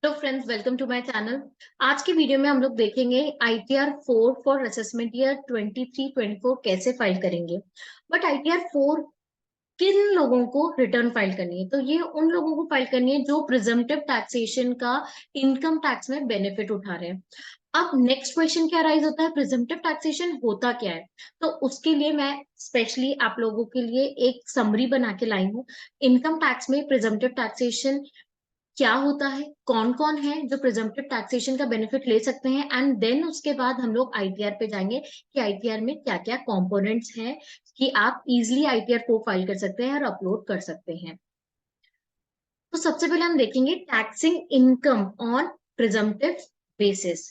Hello friends, welcome to my channel. आज की video में हम लोग देखेंगे ITR 4 फॉर असेसमेंट ईयर 23-24 कैसे फाइल करेंगे। बट ITR 4 किन लोगों को रिटर्न फाइल करनी है? तो ये उन लोगों को फाइल करनी है जो प्रिजम्पटिव टैक्सेशन का इनकम टैक्स में बेनिफिट उठा रहे हैं। अब नेक्स्ट क्वेश्चन क्या राइज होता है, प्रिजम्पटिव टैक्सेशन होता क्या है? तो उसके लिए मैं स्पेशली आप लोगों के लिए एक समरी बना के लाई हूँ। इनकम टैक्स में प्रिजम्पटिव टैक्सेशन क्या होता है, कौन कौन है जो प्रिजम्पटिव टैक्सेशन का बेनिफिट ले सकते हैं, एंड देन उसके बाद हम लोग ITR पे जाएंगे कि ITR में क्या क्या कंपोनेंट्स हैं कि आप इजिली ITR 4 फाइल कर सकते हैं और अपलोड कर सकते हैं। तो सबसे पहले हम देखेंगे taxing income on presumptive basis.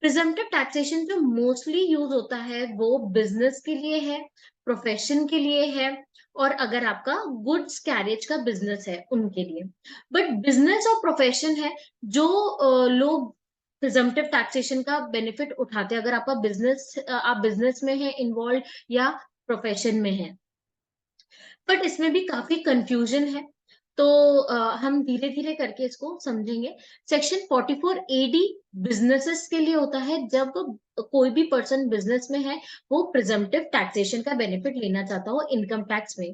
Presumptive taxation जो मोस्टली यूज होता है वो बिजनेस के लिए है, प्रोफेशन के लिए है, और अगर आपका गुड्स कैरेज का बिजनेस है उनके लिए। बट बिजनेस और प्रोफेशन है जो लोग प्रिजम्पटिव टैक्सेशन का बेनिफिट उठाते हैं, अगर आपका बिजनेस आप बिजनेस में है इन्वॉल्व या प्रोफेशन में है। बट इसमें भी काफी कंफ्यूजन है, तो हम धीरे धीरे करके इसको समझेंगे। सेक्शन 44 AD बिजनेसेस के लिए होता है, जब कोई भी पर्सन बिजनेस में है वो प्रिजम्पटिव टैक्सेशन का बेनिफिट लेना चाहता हो इनकम टैक्स में।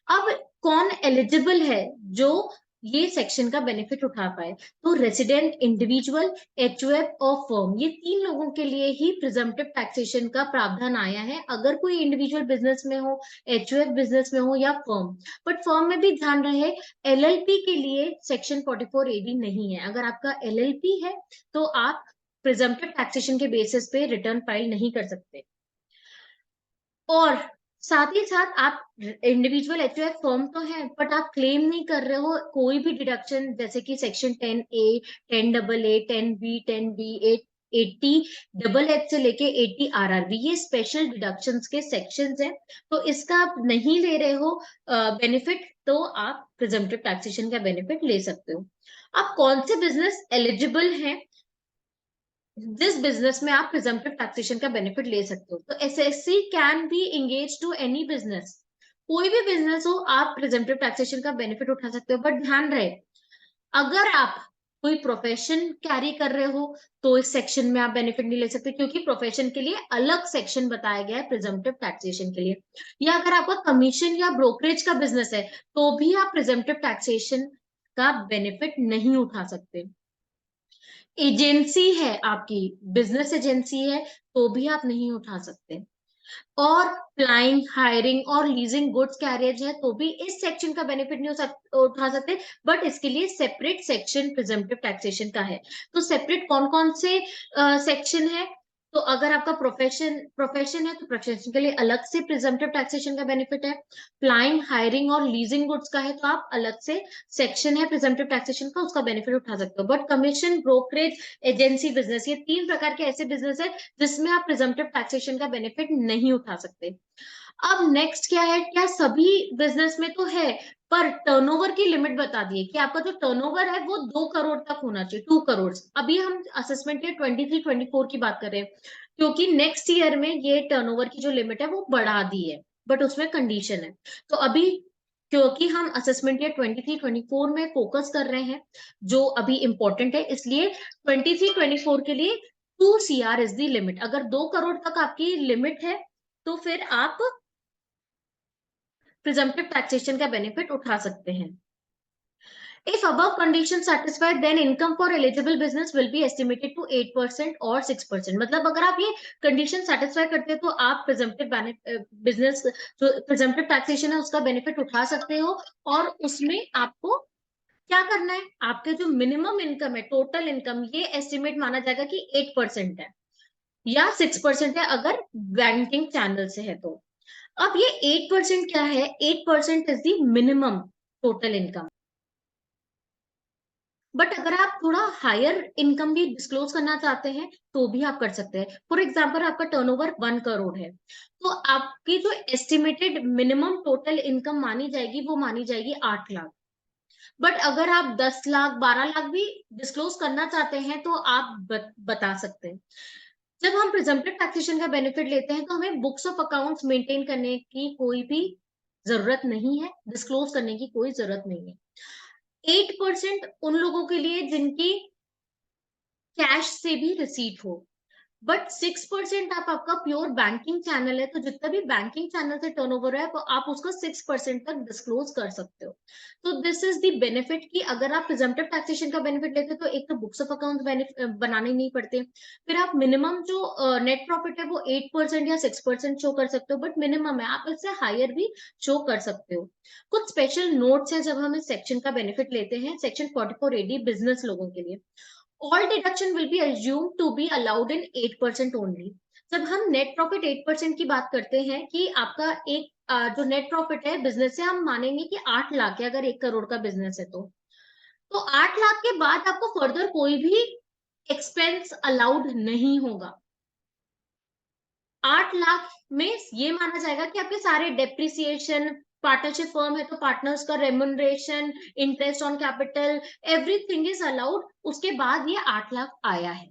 अब कौन एलिजिबल है जो ये सेक्शन का बेनिफिट उठा पाए? तो रेसिडेंट इंडिविजुअल, HUF और फर्म, ये तीन लोगों के लिए ही प्रिजम्पटिव टैक्सेशन का प्रावधान आया है। अगर कोई इंडिविजुअल बिजनेस में हो, HUF बिजनेस में हो या फर्म। बट फर्म में भी ध्यान रहे, LLP के लिए सेक्शन 44 AD नहीं है। अगर आपका LLP है तो आप प्रिजम्पटिव टैक्सेशन के बेसिस पे रिटर्न फाइल नहीं कर सकते। और साथ ही साथ आप इंडिविजुअल HUF फर्म तो है, बट आप क्लेम नहीं कर रहे हो कोई भी डिडक्शन, जैसे कि section 10A, 10AA, 10B, 10B, 80H से लेके 80RRB, ये स्पेशल डिडक्शंस के सेक्शंस हैं। तो इसका आप नहीं ले रहे हो बेनिफिट, तो आप प्रिजम्पटिव टैक्सेशन का बेनिफिट ले सकते हो। अब कौन से बिजनेस एलिजिबल हैं जिस बिजनेस में आप प्रिजम्पटिव टैक्सेशन का बेनिफिट ले सकते हो? तो SSC can be engage to any business. कोई भी बिजनेस हो आप प्रिजम्पटिव टैक्सेशन का बेनिफिट उठा सकते हो। बट ध्यान रहे, अगर आप कोई प्रोफेशन कैरी कर रहे हो तो इस सेक्शन में आप बेनिफिट नहीं ले सकते, क्योंकि प्रोफेशन के लिए अलग सेक्शन बताया गया है प्रिजम्पटिव टैक्सेशन के लिए। या अगर आपका कमीशन या ब्रोकरेज का बिजनेस है तो भी आप प्रिजम्पटिव टैक्सेशन का बेनिफिट नहीं उठा सकते। एजेंसी है आपकी, बिजनेस एजेंसी है, तो भी आप नहीं उठा सकते। और फ्लाइंग, हायरिंग और लीजिंग गुड्स कैरियज है तो भी इस सेक्शन का बेनिफिट नहीं उठा सकते। बट इसके लिए सेपरेट सेक्शन प्रिजम्पटिव टैक्सेशन का है। तो सेपरेट कौन कौन से सेक्शन है? तो अगर आपका प्रोफेशन है तो प्रोफेशन के लिए अलग से प्रिजम्पटिव टैक्सेशन का बेनिफिट है। फ्लाइंग, हायरिंग और लीजिंग गुड्स का है तो आप अलग से सेक्शन है प्रिजम्पटिव टैक्सेशन का, उसका बेनिफिट उठा सकते हो। But commission, brokerage, agency business, ये तीन प्रकार के ऐसे बिजनेस है जिसमें आप प्रिजम्पटिव टैक्सेशन का बेनिफिट नहीं उठा सकते। अब नेक्स्ट क्या है, क्या सभी बिजनेस में तो है, पर टर्नओवर की लिमिट बता दी है कि आपका जो टर्नओवर है वो 2 करोड़ तक होना चाहिए, 2 करोड़। अभी हम असेसमेंट ईयर 23-24 की बात कर रहे हैं, क्योंकि नेक्स्ट ईयर में ये टर्नओवर की जो लिमिट है वो बढ़ा दी है, बट उसमें कंडीशन है। तो अभी क्योंकि हम असेसमेंट ईयर 23-24 में फोकस कर रहे हैं, जो अभी इंपॉर्टेंट है, इसलिए 23-24 के लिए 2 CR इज द लिमिट। अगर 2 करोड़ तक आपकी लिमिट है तो फिर आप प्रिजम्पटिव टैक्सेशन का बेनिफिट उठा सकते हैं। If above conditions satisfied, then income for eligible business will be estimated to 8% or 6%। मतलब अगर आप ये कंडीशन सेटिस्फाई करते हो तो आप प्रिजम्पटिव बिजनेस जो प्रिजम्पटिव टैक्सेशन है उसका बेनिफिट उठा सकते हो। और उसमें आपको क्या करना है, आपके जो मिनिमम इनकम है, टोटल इनकम, ये एस्टिमेट माना जाएगा कि 8% है या 6% है अगर बैंकिंग चैनल से है तो। अब ये 8% क्या है, 8% is the minimum total income. But अगर आप थोड़ा हायर इनकम भी डिस्क्लोज करना चाहते हैं तो भी आप कर सकते हैं। फॉर एग्जाम्पल, आपका टर्नओवर 1 करोड़ है तो आपकी जो एस्टिमेटेड मिनिमम टोटल इनकम मानी जाएगी वो मानी जाएगी 8 लाख। बट अगर आप 10 लाख, 12 लाख भी डिस्क्लोज करना चाहते हैं तो आप बता सकते हैं। जब हम प्रिजम्पटिव टैक्सेशन का बेनिफिट लेते हैं तो हमें बुक्स ऑफ अकाउंट्स मेंटेन करने की कोई भी जरूरत नहीं है, डिस्क्लोज करने की कोई जरूरत नहीं है। 8% उन लोगों के लिए जिनकी कैश से भी रिसीट हो, बट 6% आपका प्योर बैंकिंग चैनल है, तो जितना भी बैंकिंग चैनल से टर्नओवर है तो आप उसका 6% तक डिस्क्लोज कर सकते हो। तो दिस इज द बेनिफिट कि अगर आप प्रिजम्पटिव टैक्सेशन का बेनिफिट लेते हो तो एक तो बुक्स ऑफ अकाउंट बनाने नहीं पड़ते, फिर आप मिनिमम जो नेट प्रॉफिट है वो 8% या 6% शो कर सकते हो, बट मिनिमम है, आप इससे हायर भी शो कर सकते हो। कुछ स्पेशल नोट्स है जब हम इस सेक्शन का बेनिफिट लेते हैं, सेक्शन 44AD बिजनेस लोगों के लिए। All deduction will be assumed to be allowed in 8% only. जब हम नेट प्रॉफिट 8% की बात करते हैं कि आपका एक जो नेट प्रॉफिट है बिजनेस से, हम मानेंगे कि 8 लाख है, अगर 1 करोड़ का बिजनेस है तो 8 लाख के बाद आपको फर्दर कोई भी एक्सपेंस अलाउड नहीं होगा। 8 लाख में ये माना जाएगा कि आपके सारे डेप्रिसिएशन, पार्टनरशिप फर्म है तो पार्टनर्स का remuneration, interest on capital, everything is allowed, उसके बाद ये 8 लाख आया है।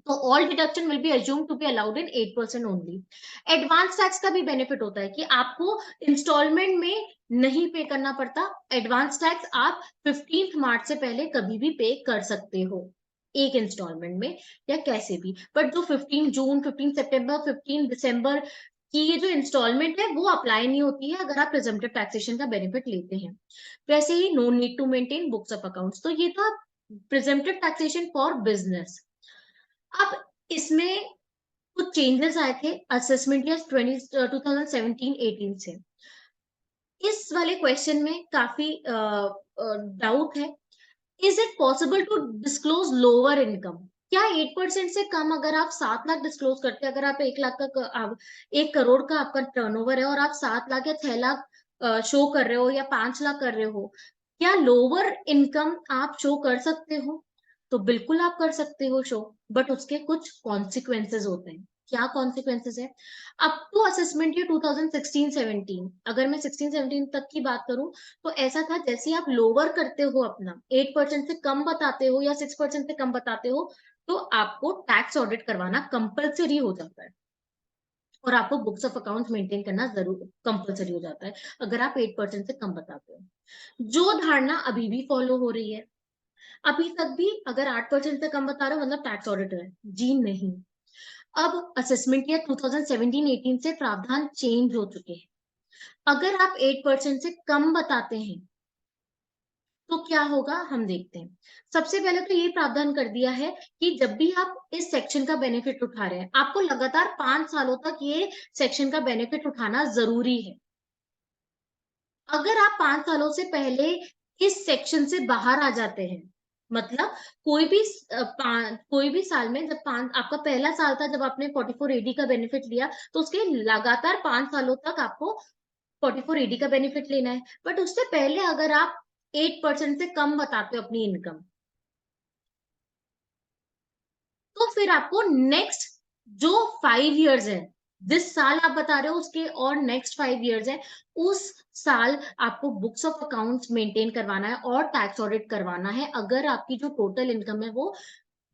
तो all deduction will be assume to be allowed in 8% only. Advance tax का भी बेनिफिट होता है कि आपको इंस्टॉलमेंट में नहीं पे करना पड़ता। एडवांस टैक्स आप 15 मार्च से पहले कभी भी पे कर सकते हो, एक इंस्टॉलमेंट में या कैसे भी, बट जो 15 जून, 15 सितंबर, 15 दिसंबर की ये जो इंस्टॉलमेंट है वो अप्लाई नहीं होती है अगर आप प्रिजम्पटिव टैक्सेशन का बेनिफिट लेते हैं। वैसे ही no need to maintain books of accounts. तो ये था प्रिजम्पटिव टैक्सेशन फॉर बिजनेस। अब इसमें कुछ चेंजेस आए थे असेसमेंट ईयर 2017-18 से। इस वाले क्वेश्चन में काफी डाउट है। Is it possible to disclose lower income? क्या 8% से कम अगर आप 7 लाख डिस्क्लोज करते हैं, अगर आप 1 लाख का 1 करोड़ का आपका टर्नओवर है और आप 7 लाख या 6 लाख शो कर रहे हो या 5 लाख कर रहे हो, क्या लोअर इनकम आप शो कर सकते हो? तो बिल्कुल आप कर सकते हो शो, बट उसके कुछ कॉन्सिक्वेंसेज होते हैं। क्या कॉन्सिक्वेंसेज है? अप टू असेसमेंट ईयर 2016-17, अगर मैं 16-17 तक की बात करूं तो ऐसा था, जैसे आप लोअर करते हो अपना, 8% से कम बताते हो या 6% से कम बताते हो, तो आपको टैक्स ऑडिट करवाना कंपलसरी हो जाता है और आपको बुक्स ऑफ अकाउंट मेंटेन करना जरूर कंपलसरी हो जाता है अगर आप 8% से कम बताते हो। जो धारणा अभी भी फॉलो हो रही है, अभी तक भी अगर 8% से कम बता रहे हो मतलब टैक्स ऑडिटर है जी? नहीं। अब असेसमेंट ईयर 2017-18 से प्रावधान चेंज हो चुके हैं। अगर आप 8% से कम बताते हैं तो क्या होगा, हम देखते हैं। सबसे पहले तो ये प्रावधान कर दिया है कि जब भी आप इस सेक्शन का बेनिफिट उठा रहे हैं, आपको लगातार 5 सालों तक ये सेक्शन का बेनिफिट उठाना जरूरी है। अगर आप 5 सालों से पहले इस सेक्शन से बाहर आ जाते हैं, मतलब कोई भी साल में, जब आपका पहला साल था जब आपने 44AD का बेनिफिट लिया, तो उसके लगातार 5 सालों तक आपको 44AD का बेनिफिट लेना है। बट उससे पहले अगर आप 8% से कम बताते हो अपनी इनकम, तो फिर आपको नेक्स्ट जो 5 इयर्स है, जिस साल आप बता रहे हो उसके और नेक्स्ट 5 इयर्स है, उस साल आपको बुक्स ऑफ अकाउंट्स मेंटेन करवाना है और टैक्स ऑडिट करवाना है अगर आपकी जो टोटल इनकम है वो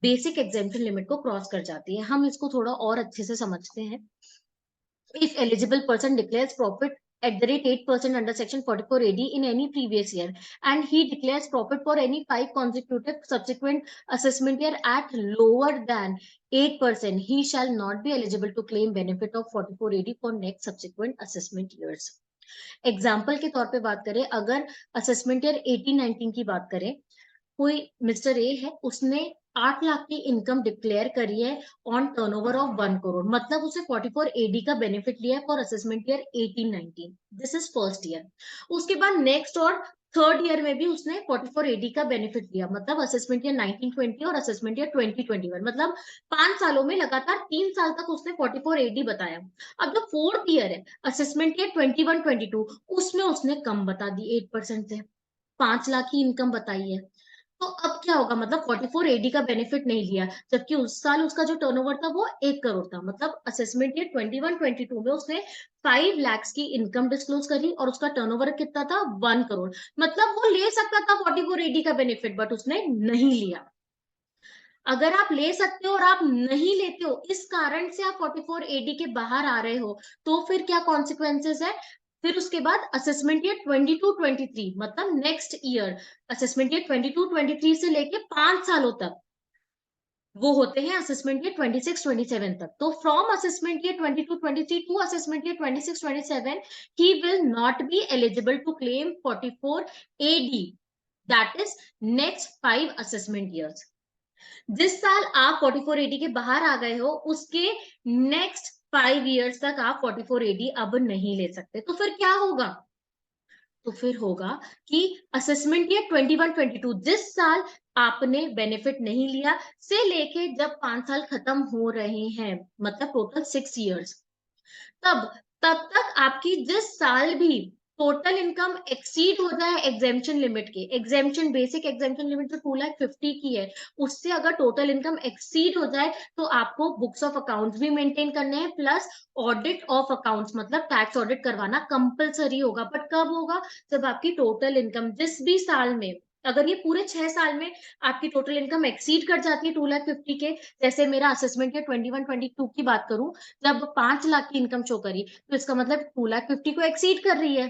बेसिक एग्जेम्पशन लिमिट को क्रॉस कर जाती है। हम इसको थोड़ा और अच्छे से समझते हैं। If eligible person declares profit at the rate 8% under section 44AD in any previous year, and he declares profit for any 5 consecutive subsequent assessment year at lower than 8%, he shall not be eligible to claim benefit of 44AD for next subsequent assessment years. Example के तौर पे बात करें, अगर assessment year 18-19 की बात करें, कोई मिस्टर ए है, उसने 8 लाख की इनकम डिक्लेयर करी है ऑन टर्नओवर ऑफ 1 करोड़, मतलब उसने 44AD का बेनिफिट लिया है for assessment year 18-19। This is first year. उसके बाद नेक्स्ट और थर्ड ईयर में भी उसने 44AD का बेनिफिट लिया, मतलब असेसमेंट ईयर 19-20 और असेसमेंट ईयर 20-21, मतलब 5 सालों में लगातार 3 साल तक उसने 44AD बताया। अब जो फोर्थ ईयर है, असेसमेंट ईयर 21-22, उसमें उसने कम बता दी 8% से, 5 लाख की इनकम बताई है। तो अब क्या होगा, मतलब 44AD का बेनिफिट नहीं लिया, जबकि उस साल उसका जो टर्नओवर था वो 1 करोड़ था, मतलब असेसमेंट ईयर 21-22 में उसने 5 लाख की इनकम डिस्क्लोज करी और उसका टर्नओवर कितना था, 1 करोड़। मतलब वो ले सकता था 44AD का बेनिफिट, बट उसने नहीं लिया। अगर आप ले सकते हो और आप नहीं लेते हो, इस कारण से आप 44AD के बाहर आ रहे हो, तो फिर क्या कॉन्सिक्वेंसेस है? फिर उसके बाद असेसमेंट ईयर 22-23, मतलब नेक्स्ट ईयर असेसमेंट ईयर 22-23 से लेके 5 सालों तक वो होते हैं असेसमेंट ईयर 26-27 तक। तो from assessment year 22-23 to assessment year 26-27 he will not be eligible to claim 44 AD, that is next 5 assessment years. जिस साल आप 44 AD के बाहर आ गए हो उसके नेक्स्ट 5 इयर्स तक आप 44 AD अब नहीं ले सकते। तो फिर क्या होगा? तो फिर होगा कि असेसमेंट ईयर 21-22 जिस साल आपने बेनिफिट नहीं लिया से लेके जब 5 साल खत्म हो रहे हैं, मतलब टोटल 6 इयर्स, तब तब तक आपकी जिस साल भी टोटल इनकम एक्सीड हो जाए एग्जेम्पशन लिमिट के, एग्जेम्पशन बेसिक एग्जेम्पशन लिमिट जो 2,50,000 की है, उससे अगर टोटल इनकम एक्सीड हो जाए तो आपको बुक्स ऑफ अकाउंट्स भी मेंटेन करने हैं, प्लस ऑडिट ऑफ अकाउंट्स मतलब टैक्स ऑडिट करवाना कंपलसरी होगा। बट कब होगा? जब आपकी टोटल इनकम जिस भी साल में, अगर ये पूरे 6 साल में आपकी टोटल इनकम एक्सीड कर जाती है 2,50,000 के, जैसे मेरा असेसमेंट है 21-22 की बात करूं, जब 5 लाख की इनकम शो करी तो इसका मतलब 2,50,000 को एक्सीड कर रही है।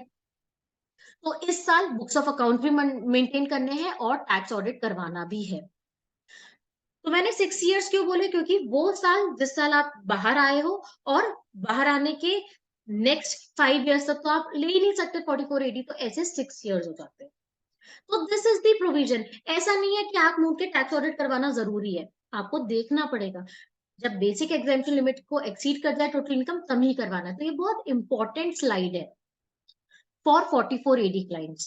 तो इस साल बुक्स ऑफ अकाउंट भी मेंटेन करने हैं और टैक्स ऑडिट करवाना भी है। तो मैंने 6 इयर्स क्यों बोले? क्योंकि वो साल जिस साल आप बाहर आए हो और बाहर आने के नेक्स्ट 5 इयर्स तक तो आप ले ही नहीं सकते 44 AD, तो ऐसे 6 इयर्स हो जाते हैं। तो दिस इज दी प्रोविजन। ऐसा नहीं है कि आप मुंह के टैक्स ऑडिट करवाना जरूरी है, आपको देखना पड़ेगा। जब बेसिक एग्जाम्पशन लिमिट को एक्सीड कर जाए टोटल इनकम तब ही करवाना है। तो ये बहुत इंपॉर्टेंट स्लाइड है फॉर 44 AD क्लाइंट्स।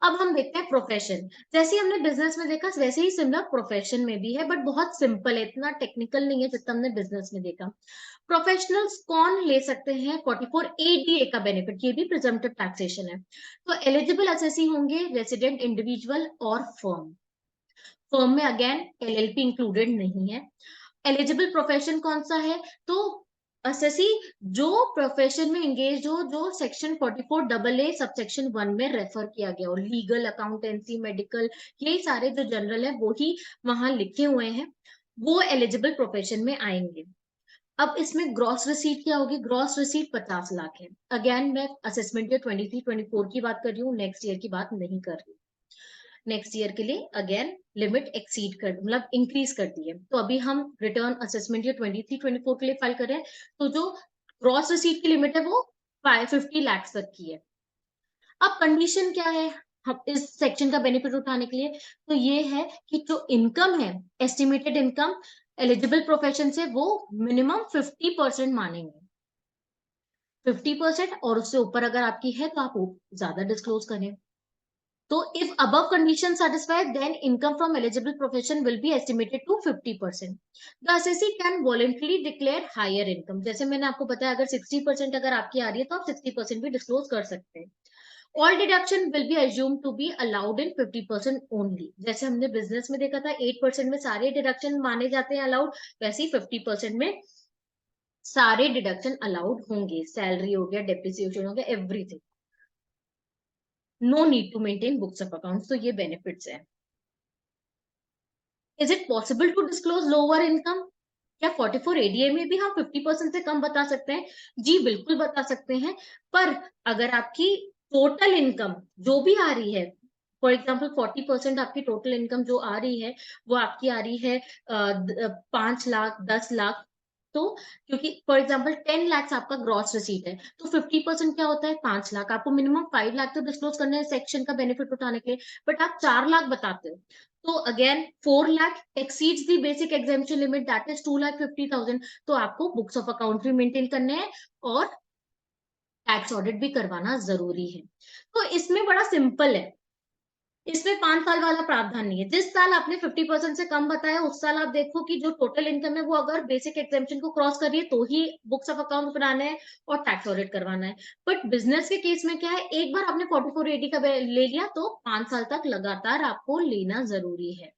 अब हम देखते हैं प्रोफेशन। जैसे हमने बिजनेस में देखा वैसे ही सिमिलर प्रोफेशन में भी है, बट बहुत सिंपल है, इतना टेक्निकल नहीं है जितना हमने बिजनेस में देखा। प्रोफेशनल्स कौन ले सकते हैं 44 ADA का बेनिफिट? ये भी प्रिजम्पटिव टैक्सेशन है। तो एलिजिबल असेसी होंगे रेसिडेंट इंडिविजुअल और फर्म। फर्म में अगेन LLP इंक्लूडेड नहीं है। एलिजिबल प्रोफेशन कौन सा है? तो असेसी जो प्रोफेशन में एंगेज हो जो सेक्शन 44AA सबसेक्शन 1 में रेफर किया गया हो, लीगल, अकाउंटेंसी, मेडिकल, यही सारे जो जनरल है वो ही वहां लिखे हुए हैं, वो एलिजिबल प्रोफेशन में आएंगे। अब इसमें ग्रॉस रिसीट क्या होगी? ग्रॉस रिसीट 50 लाख है। अगेन मैं असेसमेंट ईयर 23-24 की बात कर रही हूँ, नेक्स्ट ईयर की बात नहीं कर रही। नेक्स्ट ईयर के लिए अगेन लिमिट एक्सीड कर मतलब इंक्रीज कर दी है। तो अभी हम रिटर्न असेसमेंट ईयर 23-24 के लिए फाइल कर रहे हैं, तो जो ग्रॉस रिसीट की लिमिट है वो 50 लाख तक की है। अब कंडीशन क्या है हम इस सेक्शन का बेनिफिट उठाने के लिए? तो ये है कि जो इनकम है, एस्टिमेटेड इनकम एलिजिबल प्रोफेशन से, वो मिनिमम 50% मानेंगे। 50% और उससे ऊपर अगर आपकी है तो आप ज्यादा डिस्क्लोज करें। तो if above conditions satisfied, then income from eligible profession will be estimated to 50%. The assessee can voluntarily declare higher income. जैसे मैंने आपको बताया अगर 60% अगर आपकी आ रही है तो आप 60% भी डिस्क्लोज कर सकते हैं। All deduction will be assumed to be allowed in 50% only. जैसे हमने बिजनेस में देखा था 8% में सारे डिडक्शन माने जाते हैं अलाउड, वैसे ही 50% में सारे डिडक्शन अलाउड होंगे। सैलरी हो गया, डेप्रिसिएशन हो गया, everything. No need to maintain books of accounts. तो ये बेनिफिट्स है। Is it possible to disclose lower income? क्या 44 ADA में भी हम 50% से कम बता सकते हैं? जी बिल्कुल बता सकते हैं। पर अगर आपकी टोटल इनकम जो भी आ रही है, फॉर एग्जाम्पल 40% आपकी टोटल इनकम जो आ रही है वो आपकी आ रही है 5 लाख, 10 लाख, तो क्योंकि फॉर एग्जाम्पल 10 लाख आपका ग्रॉस रिसीट है, तो 50% क्या होता है? 5 लाख। आपको मिनिमम 5 लाख तो डिस्क्लोज करना है सेक्शन का बेनिफिट उठाने के लिए, बट आप 4 लाख बताते हो। तो again 4 lakh exceeds the basic exemption limit, that is 2,50,000। तो आपको बुक्स ऑफ अकाउंट भी मेंटेन करने हैं और टैक्स ऑडिट भी करवाना जरूरी है। तो इसमें बड़ा सिंपल है, इसमें 5 साल वाला प्रावधान नहीं है। जिस साल आपने 50% से कम बताया उस साल आप देखो कि जो टोटल इनकम है वो अगर बेसिक एग्जेम्पशन को क्रॉस करिए तो ही बुक्स ऑफ अकाउंट बनाना है और टैक्स ऑडिट करवाना है। बट बिजनेस के केस में क्या है, एक बार आपने 44 AD का ले लिया तो 5 साल तक लगातार आपको लेना जरूरी है।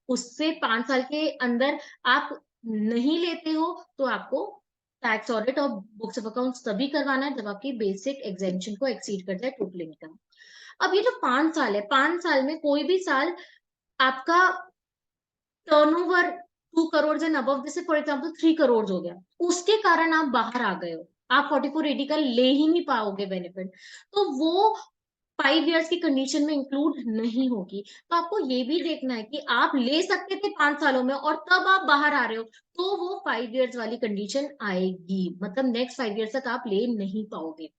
उससे 5 साल के अंदर आप नहीं लेते हो तो आपको टैक्स ऑडिट और बुक्स ऑफ अकाउंट्स तभी करवाना है जब आपकी बेसिक एग्जेम्पशन को एक्सीड कर जाए टोटल इनकम। अब ये जो 5 साल है, 5 साल में कोई भी साल आपका टर्नओवर 2 करोड़ एंड अबव, जैसे फॉर एग्जांपल 3 करोड़ हो गया, उसके कारण आप बाहर आ गए हो, आप 4480 का ले ही नहीं पाओगे बेनिफिट, तो वो 5 इयर्स की कंडीशन में इंक्लूड नहीं होगी। तो आपको ये भी देखना है कि आप ले सकते थे 5 सालों में और तब आप बाहर आ रहे हो, तो वो 5 इयर्स वाली कंडीशन आएगी, मतलब नेक्स्ट 5 इयर्स तक आप ले नहीं पाओगे।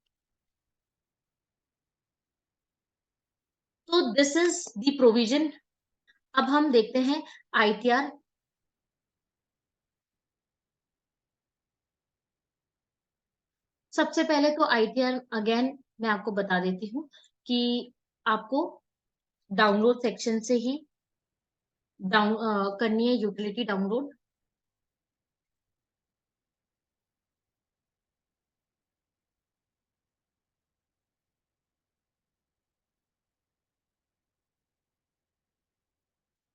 तो दिस इज द प्रोविजन। अब हम देखते हैं आईटीआर। सबसे पहले तो आईटीआर अगेन मैं आपको बता देती हूँ कि आपको डाउनलोड सेक्शन से ही करनी है यूटिलिटी डाउनलोड।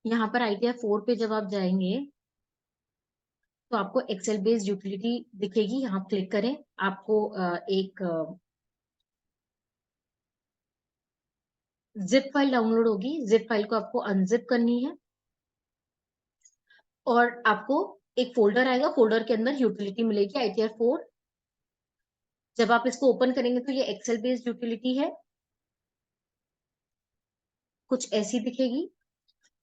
यहाँ पर आईटीआर 4 पे जब आप जाएंगे तो आपको एक्सेल बेस्ड यूटिलिटी दिखेगी, यहाँ क्लिक करें। आपको एक जिप फाइल डाउनलोड होगी, जिप फाइल को आपको अनजिप करनी है और आपको एक फोल्डर आएगा, फोल्डर के अंदर यूटिलिटी मिलेगी ITR4। जब आप इसको ओपन करेंगे तो ये एक्सेल बेस्ड यूटिलिटी है, कुछ ऐसी दिखेगी।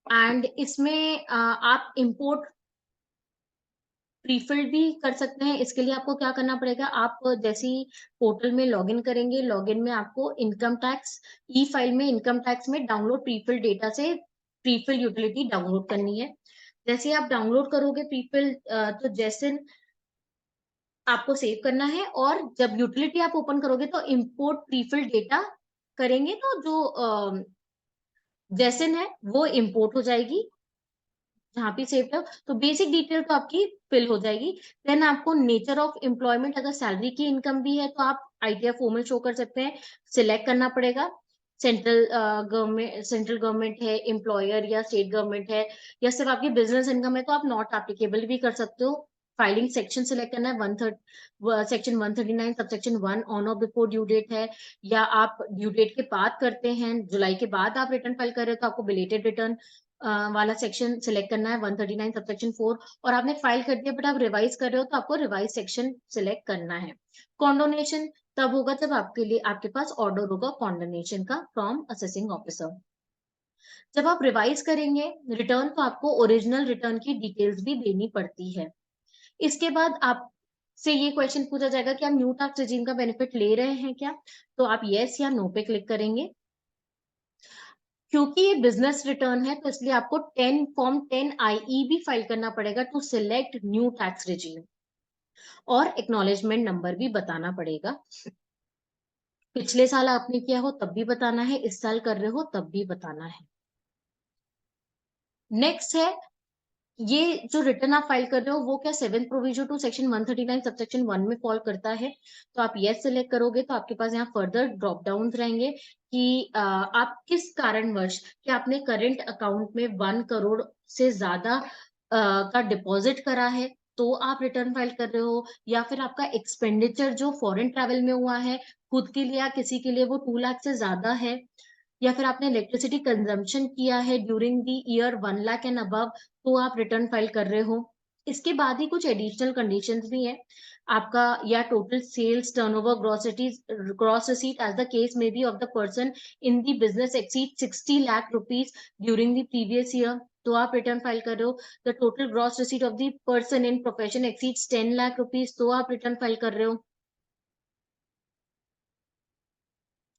एंड इसमें आप इंपोर्ट प्रीफिल्ड भी कर सकते हैं। इसके लिए आपको क्या करना पड़ेगा, आप जैसे ही पोर्टल में लॉगिन करेंगे, लॉगिन में आपको इनकम टैक्स ई फाइल में इनकम टैक्स में डाउनलोड प्रीफिल डेटा से प्रीफिल यूटिलिटी डाउनलोड करनी है। जैसे आप डाउनलोड करोगे प्रीफिल, तो जैसे आपको सेव करना है, और जब यूटिलिटी आप ओपन करोगे तो इंपोर्ट प्रीफिल डेटा करेंगे तो जो जैसन है वो इंपोर्ट हो जाएगी जहाँ पे सेव है। तो बेसिक डिटेल तो आपकी फिल हो जाएगी। देन आपको नेचर ऑफ एम्प्लॉयमेंट, अगर सैलरी की इनकम भी है तो आप आईटीआर फॉर्मेट शो कर सकते हैं, सिलेक्ट करना पड़ेगा। सेंट्रल गवर्नमेंट है, एम्प्लॉयर या स्टेट गवर्नमेंट है, या सिर्फ आपकी बिजनेस इनकम है तो आप नॉट एप्लीकेबल भी कर सकते हो। फाइलिंग सेक्शन सिलेक्ट करना है, 130 सेक्शन 139 सब सेक्शन 1 ऑन और बिफोर ड्यू डेट है, या आप ड्यू डेट के बाद करते हैं, जुलाई के बाद आप रिटर्न फाइल कर रहे हो तो आपको बिलेटेड रिटर्न वाला सेक्शन सिलेक्ट करना है, 139 सबसेक्शन 4। और आपने फाइल कर दिया बट आप रिवाइज कर रहे हो तो आपको रिवाइज सेक्शन सिलेक्ट करना है। कॉन्डोनेशन तब होगा जब आपके लिए आपके पास ऑर्डर होगा कॉन्डोनेशन का फ्रॉम असेसिंग ऑफिसर। जब आप रिवाइज करेंगे रिटर्न तो आपको ओरिजिनल रिटर्न की डिटेल्स भी देनी पड़ती है। इसके बाद आप से ये क्वेश्चन पूछा जाएगा कि आप न्यू टैक्स रेजिम का बेनिफिट ले रहे हैं क्या, तो आप यस या नो पे क्लिक करेंगे। क्योंकि ये बिजनेस रिटर्न है तो इसलिए आपको 10 फॉर्म 10 IE भी फाइल करना पड़ेगा to select new tax regime, और एक्नॉलेजमेंट नंबर भी बताना पड़ेगा। पिछले साल आपने किया हो तब भी बताना है, इस साल कर रहे हो तब भी बताना है। नेक्स्ट है, ये जो रिटर्न आप फाइल कर रहे हो वो क्या 7 प्रोविजन टू सेक्शन 139 सबसेक्शन 1 में फॉल करता है, तो आप यस सिलेक्ट करोगे तो आपके पास यहाँ फर्दर ड्रॉप डाउन रहेंगे कि आप किस कारणवश कि आपने करंट अकाउंट में 1 करोड़ से ज्यादा का डिपॉजिट करा है तो आप रिटर्न फाइल कर रहे हो, या फिर आपका एक्सपेंडिचर जो फॉरेन ट्रैवल में हुआ है खुद के लिए या किसी के लिए वो 2 लाख से ज्यादा है, या फिर आपने इलेक्ट्रिसिटी कंजम्पशन किया है during the year 1 lakh and above, तो आप रिटर्न फाइल कर रहे हो। इसके बाद ही कुछ एडिशनल कंडीशंस भी है आपका, या total sales turnover gross receipt as the case may be of the person in the business exceed 60 lakh rupees during the previous year, तो आप रिटर्न फाइल कर रहे हो। The total gross receipt of the person in profession exceeds 10 lakh rupees, तो आप return file कर रहे हो।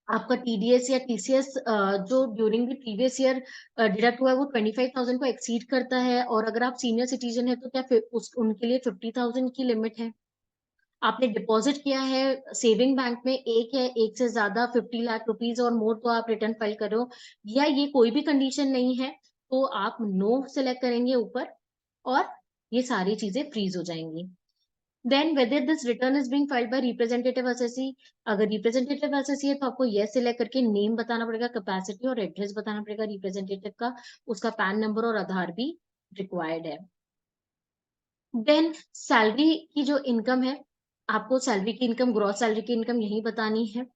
आपका टीडीएस या टीसीएस जो during the previous year deduct हुआ है वो 25,000 को एक्सीड करता है, और अगर आप सीनियर सिटीजन है तो क्या उनके लिए 50,000 की लिमिट है। आपने डिपॉजिट किया है सेविंग बैंक में, एक है एक से ज्यादा 50 लाख रुपीज और मोर, तो आप रिटर्न फाइल कर रहे हो, या ये कोई भी कंडीशन नहीं है तो आप नो सेलेक्ट करेंगे ऊपर, और ये सारी चीजें फ्रीज हो जाएंगी। Then whether this return is being filed by representative assessee, अगर रिप्रेजेंटेटिव असेसी है तो आपको यस सिलेक्ट करके नेम बताना पड़ेगा, कैपेसिटी और एड्रेस बताना पड़ेगा रिप्रेजेंटेटिव का, उसका पैन नंबर और आधार भी रिक्वायर्ड है। देन सैलरी की जो इनकम है, आपको सैलरी की इनकम ग्रॉस सैलरी की इनकम यही बतानी है।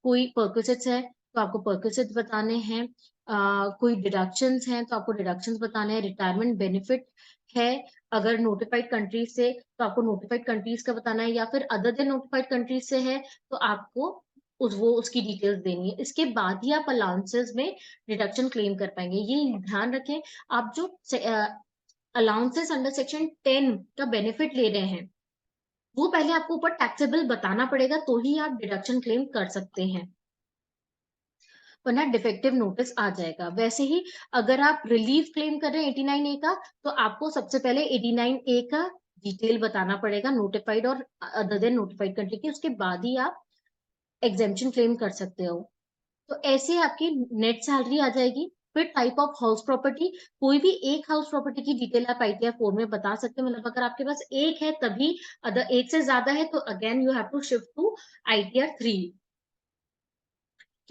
कोई परक्विजिट्स है तो आपको परक्विजिट्स बताने हैं, कोई डिडक्शंस हैं तो आपको डिडक्शंस बताने हैं, रिटायरमेंट बेनिफिट है अगर नोटिफाइड कंट्रीज से, तो आपको नोटिफाइड कंट्रीज का बताना है, या फिर अदर देन नोटिफाइड कंट्रीज से है तो आपको उसकी डिटेल्स देनी है। इसके बाद ही आप अलाउंसेस में डिडक्शन क्लेम कर पाएंगे। ये ध्यान रखें, आप जो अलाउंसेस अंडर सेक्शन 10 का बेनिफिट ले रहे हैं वो पहले आपको ऊपर टैक्सेबल बताना पड़ेगा, तो ही आप डिडक्शन क्लेम कर सकते हैं, वरना डिफेक्टिव नोटिस आ जाएगा। वैसे ही अगर आप रिलीफ क्लेम कर रहे हैं 89A का, तो आपको सबसे पहले 89A का डिटेल बताना पड़ेगा, नोटिफाइड और अदर देन नोटिफाइड कंट्री की, उसके बाद ही आप एग्जेम्पशन क्लेम कर सकते हो। तो ऐसे आपकी नेट सैलरी आ जाएगी। फिर टाइप ऑफ हाउस प्रॉपर्टी, कोई भी एक हाउस प्रॉपर्टी की डिटेल आप ITR 4 में बता सकते हैं। मतलब अगर आपके पास एक है तभी, अगर एक से ज्यादा है तो again you have to shift to ITR 3।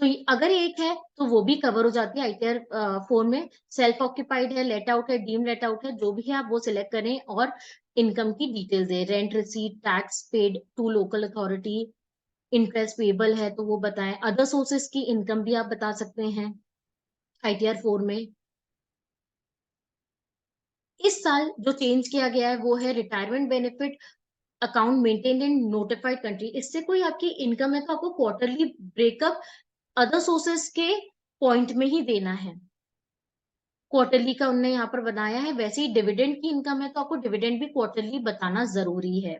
तो अगर एक है तो वो भी कवर हो जाती है ITR 4 में। सेल्फ ऑक्यूपाइड है, लेट आउट है, डीम लेट आउट है, जो भी है आप वो सिलेक्ट करें और इनकम की डिटेल्स है, rent receipt, tax paid to local authority, interest payable है तो वो बताएं। अदर सोर्सेस की इनकम भी आप बता सकते हैं ITR 4 में। इस साल जो चेंज किया गया है वो है retirement benefit account maintain in notified country. इससे कोई आपकी इनकम है तो आपको क्वार्टरली ब्रेकअप अदर सोर्सेस के पॉइंट में ही देना है। क्वार्टरली का उनने यहाँ पर बनाया है, वैसे ही डिविडेंड की इनकम है तो आपको डिविडेंड भी क्वार्टरली बताना जरूरी है।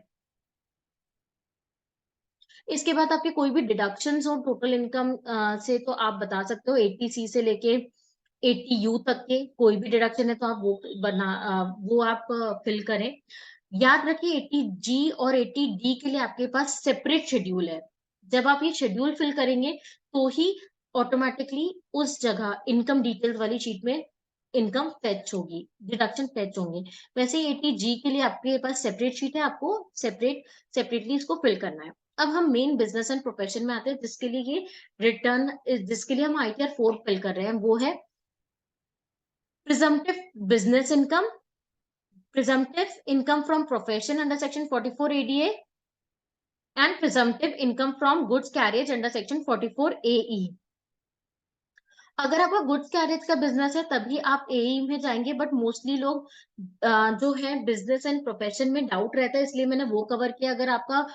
इसके बाद आपके कोई भी डिडक्शंस हो टोटल इनकम से तो आप बता सकते हो। 80C से लेके 80U तक के कोई भी डिडक्शन है तो आप वो आप फिल करें। याद रखिए 80G और 80D के लिए आपके पास सेपरेट शेड्यूल है। जब आप ये शेड्यूल फिल करेंगे तो ही ऑटोमेटिकली उस जगह इनकम डिटेल्स वाली शीट में इनकम फेच होगी, डिडक्शन फेच होंगे। वैसे 80G के लिए आपके पास सेपरेट शीट है, आपको सेपरेटली इसको फिल करना है। अब हम मेन बिजनेस एंड प्रोफेशन में आते हैं, जिसके लिए ये रिटर्न, जिसके लिए हम ITR 4 फिल कर रहे हैं, वो है presumptive business income, presumptive income from profession under section 44 ADA, and presumptive income from goods carriage under section 44 AE। अगर आपका गुड्स कैरेज का बिजनेस है तभी आप AE में जाएंगे, बट मोस्टली लोग जो है बिजनेस एंड प्रोफेशन में डाउट रहता है, इसलिए मैंने वो कवर किया। अगर आपका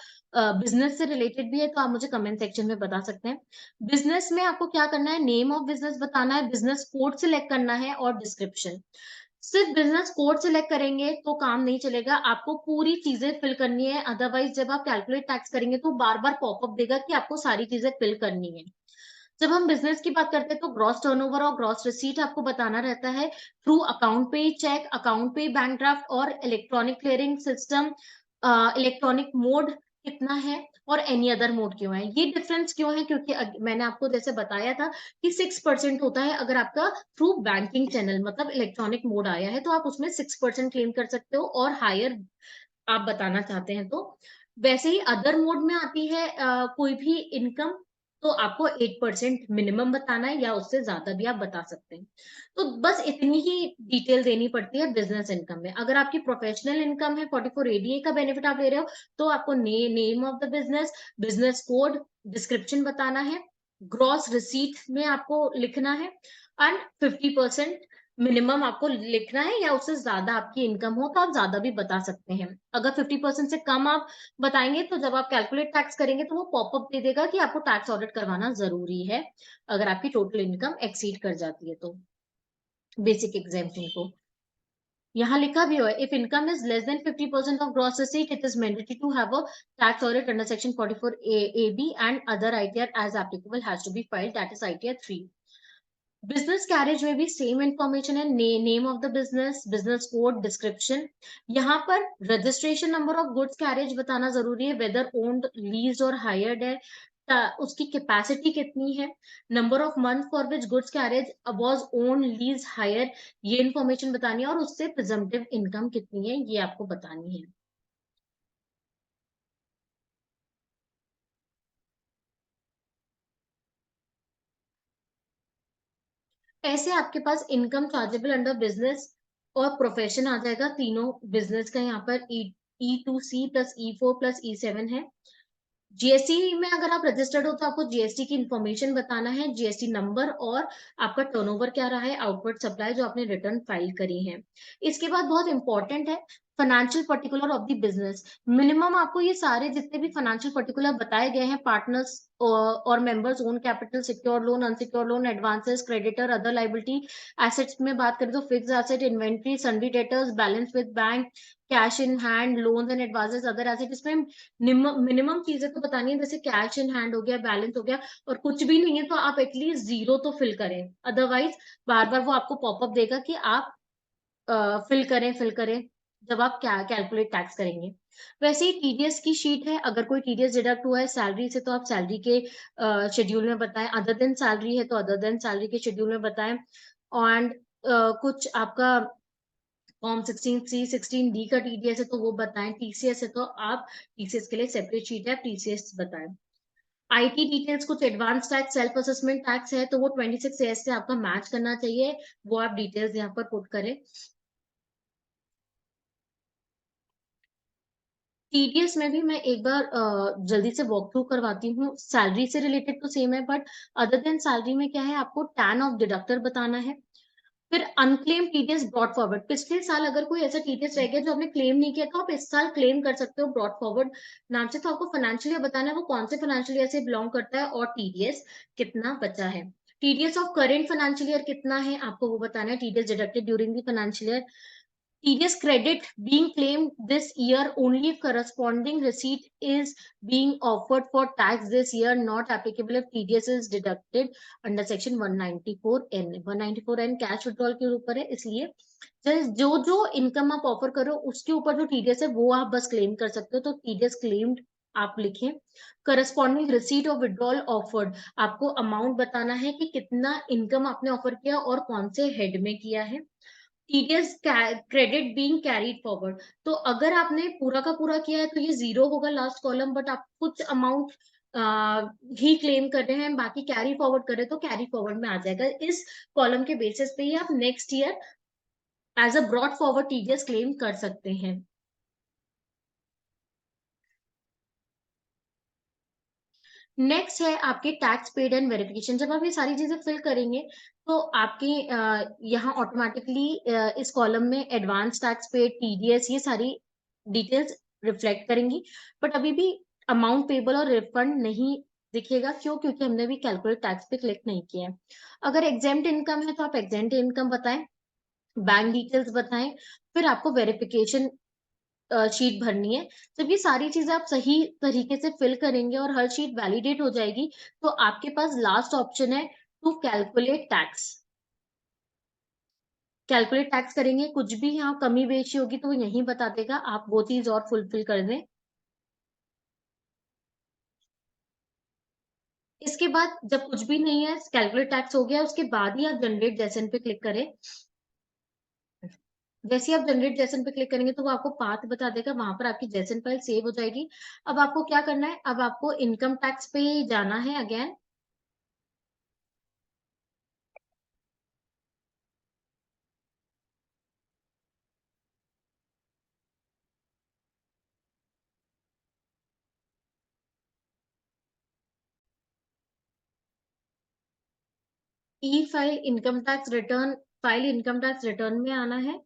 बिजनेस से रिलेटेड भी है तो आप मुझे कमेंट सेक्शन में बता सकते हैं। बिजनेस में आपको क्या करना है, नेम ऑफ बिजनेस बताना है, बिजनेस कोड सिलेक्ट करना है और डिस्क्रिप्शन। सिर्फ बिजनेस कोड सिलेक्ट करेंगे तो काम नहीं चलेगा, आपको पूरी चीजें फिल करनी है। अदरवाइज जब आप कैलकुलेट टैक्स करेंगे तो बार बार पॉपअप देगा कि आपको सारी चीजें फिल करनी है। जब हम बिजनेस की बात करते हैं तो ग्रॉस टर्नओवर और ग्रॉस रिसीट आपको बताना रहता है थ्रू अकाउंट पे चेक, अकाउंट पे बैंक ड्राफ्ट और electronic clearing system. Electronic mode कितना है और एनी अदर मोड क्यों है, ये डिफरेंस क्यों है, क्योंकि मैंने आपको जैसे बताया था कि 6% होता है अगर आपका थ्रू बैंकिंग चैनल मतलब इलेक्ट्रॉनिक मोड आया है, तो आप उसमें 6% क्लेम कर सकते हो और हायर आप बताना चाहते हैं तो। वैसे ही अदर मोड में आती है कोई भी इनकम, तो आपको 8% मिनिमम बताना है या उससे ज्यादा भी आप बता सकते हैं। तो बस इतनी ही डिटेल देनी पड़ती है बिजनेस इनकम में। अगर आपकी प्रोफेशनल इनकम है 44 ADA का बेनिफिट आप ले रहे हो, तो आपको name of the business, business code, description बताना है, ग्रॉस रिसीट में आपको लिखना है, एंड 50% मिनिमम आपको लिखना है, या उससे ज्यादा आपकी इनकम हो तो आप ज्यादा भी बता सकते हैं। अगर 50% से कम आप बताएंगे तो जब आप कैलकुलेट टैक्स करेंगे तो वो पॉपअप दे देगा कि आपको टैक्स ऑडिट करवाना जरूरी है अगर आपकी टोटल इनकम एक्सीड कर जाती है तो बेसिक एग्जाम्पशन को। यहाँ लिखा भी हुआ है, if income is less than 50% of gross receipt it is mandatory to have a tax audit under section 44 AB and other ITR as applicable has to be filed, that is ITR 3। Business carriage में भी same information है, name of the business, business code, description. यहाँ पर registration number of goods carriage बताना जरूरी है, whether owned, lease और hired है, उसकी कैपेसिटी कितनी है, number of month for which goods carriage was own, lease, hire, ये इन्फॉर्मेशन बतानी है, और उससे प्रिजम्पटिव इनकम कितनी है ये आपको बतानी है। ऐसे आपके पास इनकम चार्जेबल अंडर बिजनेस और प्रोफेशन आ जाएगा, तीनों बिजनेस का यहाँ पर E2C plus E4 plus E7 है। जीएसटी में अगर आप रजिस्टर्ड हो तो आपको जीएसटी की इंफॉर्मेशन बताना है, जीएसटी नंबर और आपका टर्नओवर क्या रहा है, आउटवर्ड सप्लाई जो आपने रिटर्न फाइल करी है। इसके बाद बहुत इंपॉर्टेंट है financial particular of the business. Minimum आपको ये सारे जितने भी फाइनेंशियल पर्टिकुलर बताए गए हैं, पार्टनर्स और members, own capital, secure loan, unsecure loan, advances, creditor, other liability, assets में बात करें तो fix asset, inventory, sundry debtors, balance with bank, cash in hand, loans and advances, other asset, इसमें minimum चीजें तो बतानी है, जैसे कैश इन हैंड हो गया, बैलेंस हो गया, और कुछ भी नहीं है तो आप एटलीस्ट जीरो तो फिल करें। अदरवाइज बार बार वो आपको पॉपअप देगा कि आप फिल करें जब आप क्या कैलकुलेट टैक्स करेंगे। वैसे ही टीडीएस की शीट है, अगर कोई टीडीएस डिडक्ट हुआ है सैलरी से तो आप सैलरी के शेड्यूल में बताएं, अदर देन सैलरी है तो अदर देन सैलरी के शेड्यूल में बताएं। एंड कुछ आपका फॉर्म 16C 16D का टीडीएस है तो वो बताएं, टीसीएस है तो आप टीसीएस के लिए सेपरेट शीट है, टीसीएस बताएं। आईटी डिटेल्स, कुछ advance tax, self assessment tax है तो वो 26A से आपका मैच करना चाहिए, वो आप डिटेल्स यहाँ पर पुट करें। टीडीएस में भी मैं एक बार जल्दी से वॉक थ्रू करवाती हूँ, सैलरी से रिलेटेड तो सेम है, बट अदर देन सैलरी में क्या है, आपको टैन ऑफ डिडक्टर बताना है। फिर अनक्लेम टीडीएस ब्रॉट फॉरवर्ड, पिछले साल अगर कोई ऐसा टीडीएस रह गया जो आपने क्लेम नहीं किया तो आप इस साल क्लेम कर सकते हो ब्रॉट फॉरवर्ड नाम से। तो आपको फाइनेंशियल ईयर बताना है वो कौन से फाइनेंशियल ईयर से बिलोंग करता है और टीडीएस कितना बचा है। TDS of current financial year कितना है आपको वो बताना है, TDS deducted during the financial year. TDS credit being claimed this year only if corresponding receipt is being offered for tax this year, not applicable if TDS is deducted under section 194N। 194N cash withdrawal के ऊपर है, इसलिए जो जो income आप offer करो उसके ऊपर जो टीडीएस है वो आप बस क्लेम कर सकते हो, तो टीडीएस क्लेम्ड आप लिखें। Corresponding receipt of withdrawal offered, आपको अमाउंट बताना है कि कितना इनकम आपने ऑफर किया और कौन से हेड में किया है। TDS credit being carried forward, तो अगर आपने पूरा का पूरा किया है तो ये जीरो होगा लास्ट कॉलम, बट आप कुछ अमाउंट ही क्लेम कर रहे हैं, बाकी कैरी फॉरवर्ड कर रहे हैं तो कैरी फॉरवर्ड में आ जाएगा। इस कॉलम के बेसिस पे ही आप next year as a brought forward TDS claim कर सकते हैं। नेक्स्ट है आपके टैक्स पेड एंड वेरिफिकेशन। जब आप ये सारी चीजें फिल करेंगे तो आपके यहाँ ऑटोमेटिकली इस कॉलम में एडवांस टैक्स पेड, टीडीएस, ये सारी डिटेल्स रिफ्लेक्ट करेंगी, बट अभी भी अमाउंट पेबल और रिफंड नहीं दिखेगा। क्यों? क्योंकि हमने भी कैलकुलेट टैक्स पे क्लिक नहीं किया है। अगर एग्जेम्प्ट इनकम है तो आप एग्जेम्प्ट इनकम बताएं, बैंक डिटेल्स बताएं, फिर आपको वेरिफिकेशन शीट भरनी है। जब ये सारी चीजें आप सही तरीके से फिल करेंगे और हर शीट वैलिडेट हो जाएगी तो आपके पास लास्ट ऑप्शन है to calculate tax. Calculate tax करेंगे, कुछ भी यहाँ कमी बेशी होगी तो वो यही बता देगा, आप वो चीज और फुलफिल कर दें। इसके बाद जब कुछ भी नहीं है, कैलकुलेट टैक्स हो गया, उसके बाद ही आप जनरेट जेसन पे क्लिक करें। जैसे ही आप जनरेट जेसन पे क्लिक करेंगे तो वो आपको पाथ बता देगा, वहां पर आपकी जेसन फाइल सेव हो जाएगी। अब आपको क्या करना है, अब आपको इनकम टैक्स पे जाना है again. E file income tax return, file income tax return में आना है।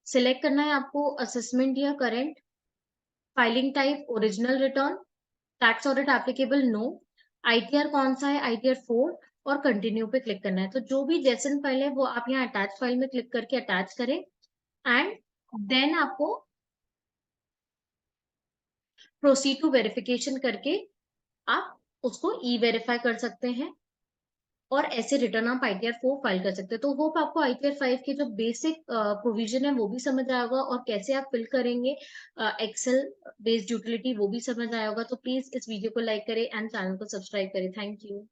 सिलेक्ट करना है आपको असेसमेंट या current, filing type original return, tax audit applicable no, ITR कौन सा है, आईटीआर 4, और कंटिन्यू पे क्लिक करना है। तो जो भी जेसन फाइल है वो आप यहाँ अटैच फाइल में क्लिक करके अटैच करें, एंड देन आपको प्रोसीड टू वेरिफिकेशन करके आप उसको ई वेरीफाई कर सकते हैं, और ऐसे रिटर्न आप आईटीआर 4 फाइल कर सकते हैं। तो होप आपको आईटीआर 5 की जो बेसिक प्रोविजन है वो भी समझ आया होगा, और कैसे आप फिल करेंगे एक्सेल बेस्ड यूटिलिटी वो भी समझ आया होगा। तो प्लीज इस वीडियो को लाइक करें एंड चैनल को सब्सक्राइब करें। Thank you.